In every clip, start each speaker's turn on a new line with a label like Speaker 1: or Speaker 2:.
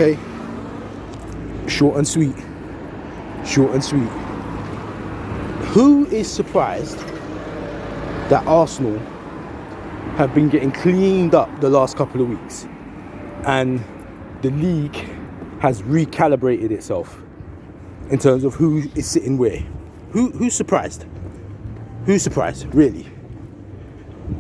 Speaker 1: Okay, short and sweet. Short and sweet. Who is surprised that Arsenal have been getting cleaned up the last couple of weeks and the league has recalibrated itself in terms of who is sitting where? Who's surprised? Who's surprised, really?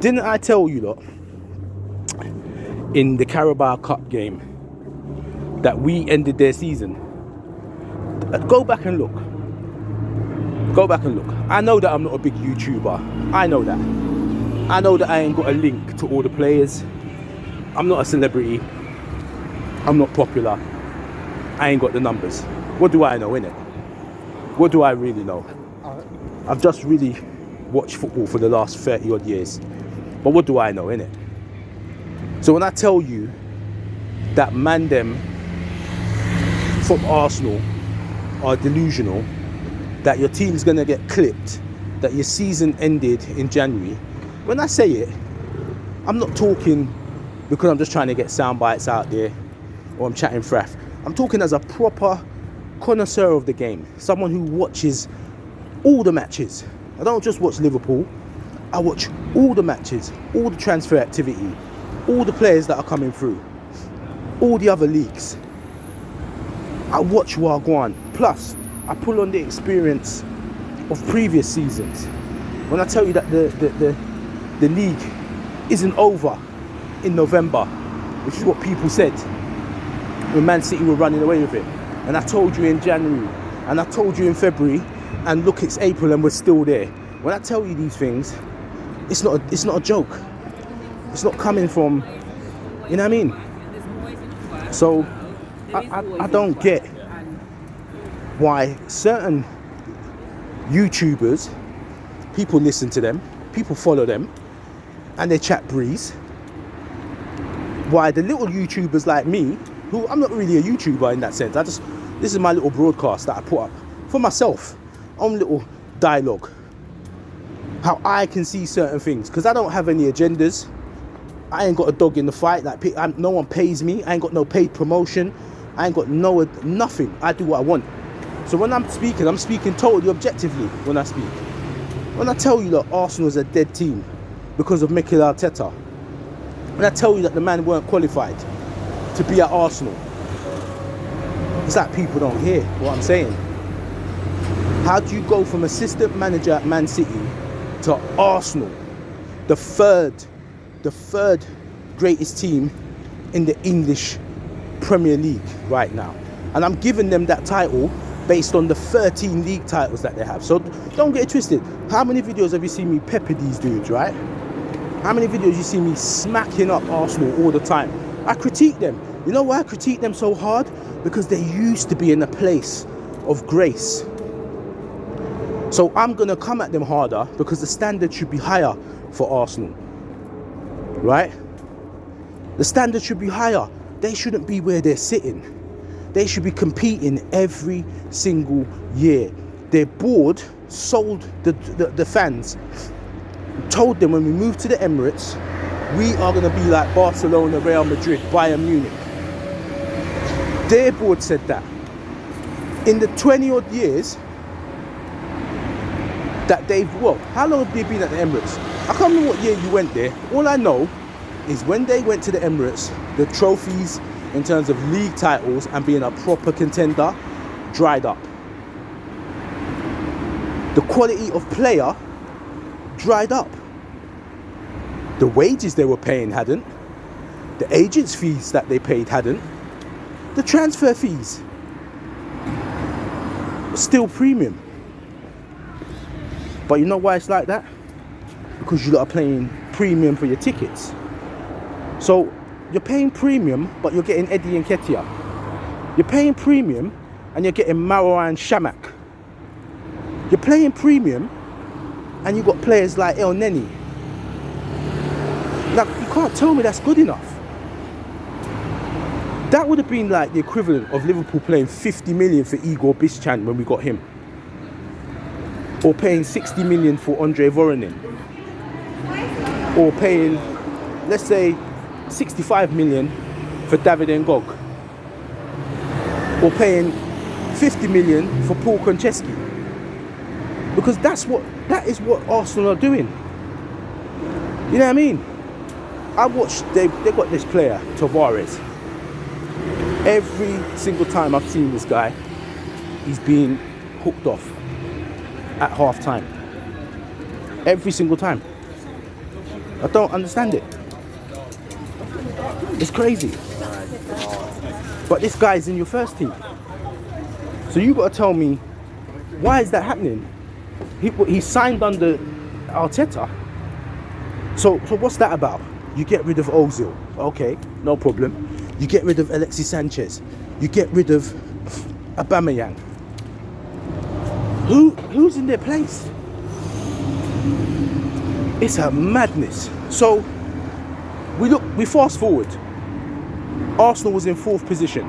Speaker 1: Didn't I tell you lot in the Carabao Cup game that we ended their season? Go back and look. Go back and look. I know that I'm not a big YouTuber. I know that. I know that I ain't got a link to all the players. I'm not a celebrity. I'm not popular. I ain't got the numbers. What do I know, innit? What do I really know? I've just really watched football for the last 30 odd years. But what do I know, innit? So when I tell you that man them from Arsenal are delusional, that your team's gonna get clipped, that your season ended in January, when I say it, I'm not talking because I'm just trying to get sound bites out there or I'm chatting fraff. I'm talking as a proper connoisseur of the game, someone who watches all the matches. I don't just watch Liverpool, I watch all the matches, all the transfer activity, all the players that are coming through, all the other leagues. I watch Wagwan. Plus, I pull on the experience of previous seasons. When I tell you that the league isn't over in November, which is what people said when Man City were running away with it. And I told you in January, and I told you in February, and look, it's April and we're still there. When I tell you these things, it's not a joke. It's not coming from, you know what I mean? So I don't get why certain YouTubers, people listen to them, people follow them, and they chat breeze. Why the little YouTubers like me, who I'm not really a YouTuber in that sense, this is my little broadcast that I put up for myself, own little dialogue, how I can see certain things, because I don't have any agendas. I ain't got a dog in the fight. Like, no one pays me. I ain't got no paid promotion. I ain't got nothing. I do what I want. So when I'm speaking totally objectively when I speak. When I tell you that Arsenal is a dead team because of Mikel Arteta, when I tell you that the man weren't qualified to be at Arsenal, it's like people don't hear what I'm saying. How do you go from assistant manager at Man City to Arsenal, the third greatest team in the English Premier League right now? And I'm giving them that title based on the 13 league titles that they have. So don't get it twisted. How many videos have you seen me pepper these dudes, right? How many videos you see me smacking up Arsenal all the time? I critique them. You know why I critique them so hard? Because they used to be in a place of grace. So I'm going to come at them harder because the standard should be higher for Arsenal. Right? The standard should be higher. They shouldn't be where they're sitting. They should be competing every single year. Their board sold the fans, told them when we move to the Emirates, we are going to be like Barcelona, Real Madrid, Bayern Munich. Their board said that. In the 20 odd years that how long have they been at the Emirates? I can't remember what year you went there. All I know is when they went to the Emirates, the trophies in terms of league titles and being a proper contender dried up. The quality of player dried up. The wages they were paying hadn't. The agents' fees that they paid hadn't. The transfer fees still premium. But you know why it's like that? Because you lot are paying premium for your tickets. So you're paying premium, but you're getting Eddie and Ketia. You're paying premium, and you're getting Marouane and Shamak. You're paying premium, and you've got players like El Neni. Like, you can't tell me that's good enough. That would have been like the equivalent of Liverpool paying 50 million for Igor Bischan when we got him. Or paying 60 million for Andre Voronin. Or paying, let's say, 65 million for David Ngog. or paying 50 million for Paul Konchesky, because that is what Arsenal are doing. You know what I mean? I watched, they got this player, Tavares. Every single time I've seen this guy, he's been hooked off at half time. Every single time. I don't understand it. It's crazy. But this guy's in your first team. So you got to tell me, why is that happening? He signed under Arteta. So what's that about? You get rid of Ozil. Okay, no problem. You get rid of Alexis Sanchez. You get rid of Aubameyang. Who's in their place? It's a madness. So we fast forward. Arsenal was in 4th position.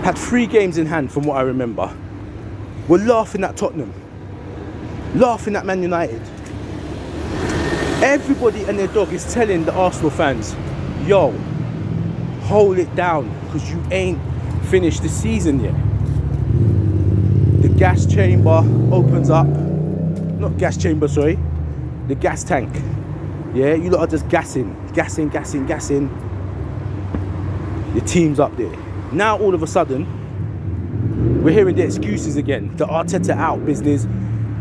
Speaker 1: Had 3 games in hand from what I remember. We're laughing at Tottenham. Laughing at Man United. Everybody and their dog is telling the Arsenal fans, yo, hold it down, because you ain't finished the season yet. The gas chamber opens up. Not gas chamber, sorry. The gas tank. Yeah, you lot are just gassing. Your team's up there. Now all of a sudden, we're hearing the excuses again. The Arteta out business.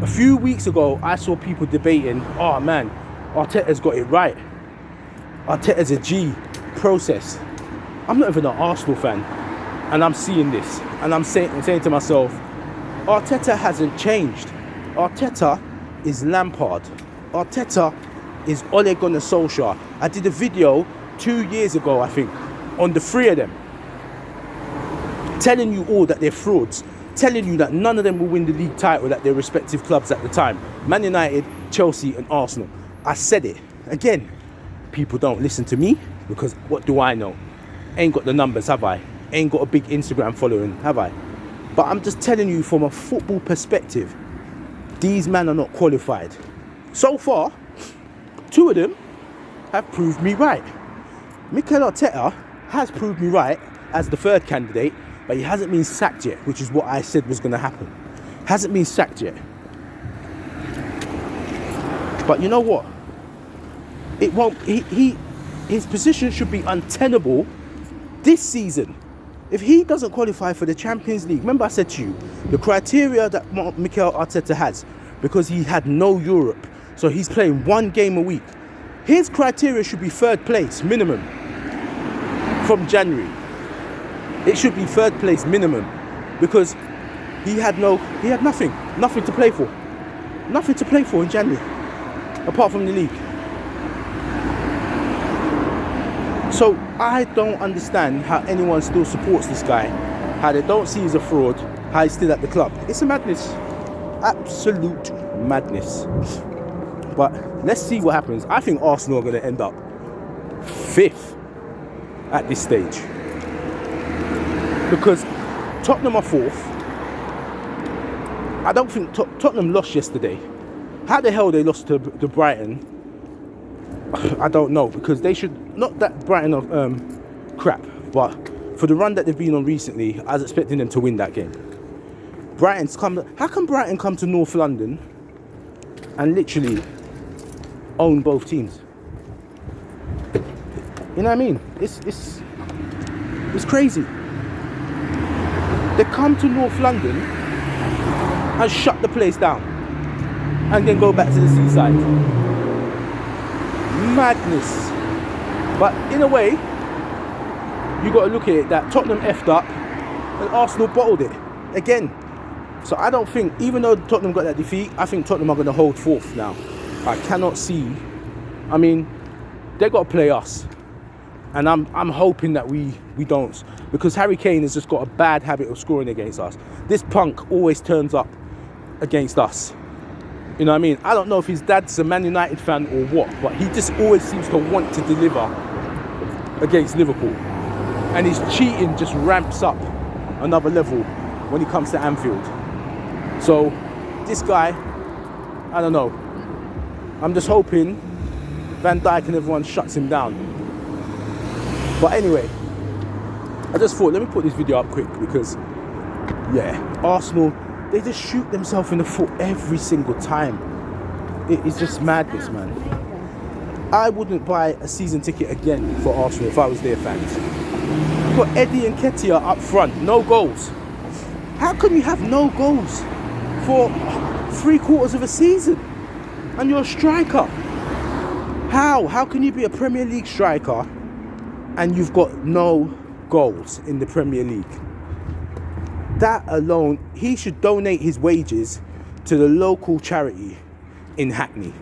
Speaker 1: A few weeks ago, I saw people debating, oh man, Arteta's got it right. Arteta's a G. Process. I'm not even an Arsenal fan, and I'm seeing this, and I'm saying to myself, Arteta hasn't changed. Arteta is Lampard. Arteta is Ole Gunnar Solskjaer. I did a video 2 years ago, I think, on the 3 of them, telling you all that they're frauds, telling you that none of them will win the league title at their respective clubs at the time. Man United, Chelsea and Arsenal. I said it. Again, people don't listen to me, because what do I know? Ain't got the numbers, have I? Ain't got a big Instagram following, have I? But I'm just telling you from a football perspective, these men are not qualified. So far, 2 of them have proved me right. Mikel Arteta has proved me right as the 3rd candidate, but he hasn't been sacked yet, which is what I said was going to happen. Hasn't been sacked yet. But you know what? It won't. His position should be untenable this season. If he doesn't qualify for the Champions League, remember I said to you, the criteria that Mikel Arteta has, because he had no Europe, so he's playing 1 game a week. His criteria should be 3rd place minimum from January. It should be 3rd place minimum, because he had nothing to play for. Nothing to play for in January, apart from the league. So I don't understand how anyone still supports this guy, how they don't see he's a fraud, how he's still at the club. It's a madness. Absolute madness. But let's see what happens. I think Arsenal are going to end up 5th at this stage, because Tottenham are 4th. I don't think Tottenham lost yesterday. How the hell they lost to Brighton, I don't know, because they should, not that Brighton are crap, but for the run that they've been on recently, I was expecting them to win that game. How can Brighton come to North London and literally own both teams? You know what I mean? It's crazy. They come to North London and shut the place down and then go back to the seaside. Madness. But in a way, you got to look at it that Tottenham effed up and Arsenal bottled it again. So I don't think, even though Tottenham got that defeat, I think Tottenham are going to hold 4th now. I cannot see. I mean, they got to play us, and I'm hoping that we don't, because Harry Kane has just got a bad habit of scoring against us. This punk always turns up against us. You know what I mean? I don't know if his dad's a Man United fan or what, but he just always seems to want to deliver against Liverpool. And his cheating just ramps up another level when he comes to Anfield. So, this guy, I don't know. I'm just hoping Van Dijk and everyone shuts him down. But anyway, I just thought, let me put this video up quick because, yeah, Arsenal, they just shoot themselves in the foot every single time. It is just madness, man. I wouldn't buy a season ticket again for Arsenal if I was their fans. You've got Eddie and Nketiah up front, no goals. How can you have no goals for 3/4 of a season? And you're a striker. How can you be a Premier League striker and you've got no goals in the Premier League? That alone, he should donate his wages to the local charity in Hackney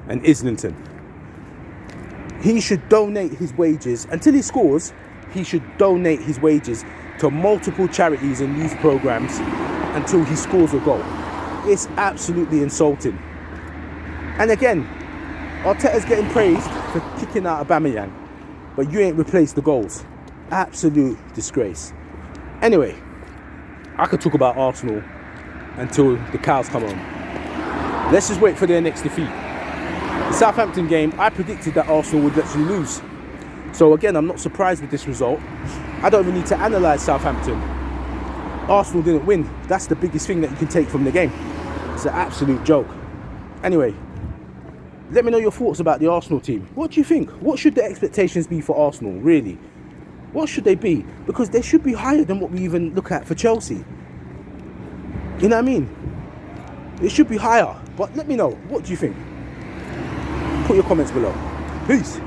Speaker 1: and Islington. He should donate his wages, until he scores, he should donate his wages to multiple charities and youth programs until he scores a goal. It's absolutely insulting. And again, Arteta's getting praised for kicking out Aubameyang, but you ain't replaced the goals. Absolute disgrace. Anyway, I could talk about Arsenal until the cows come home. Let's just wait for their next defeat. The Southampton game, I predicted that Arsenal would actually lose. So again, I'm not surprised with this result. I don't even need to analyse Southampton. Arsenal didn't win. That's the biggest thing that you can take from the game. It's an absolute joke. Anyway, let me know your thoughts about the Arsenal team. What do you think? What should the expectations be for Arsenal, really? What should they be? Because they should be higher than what we even look at for Chelsea. You know what I mean? It should be higher. But let me know. What do you think? Put your comments below. Peace.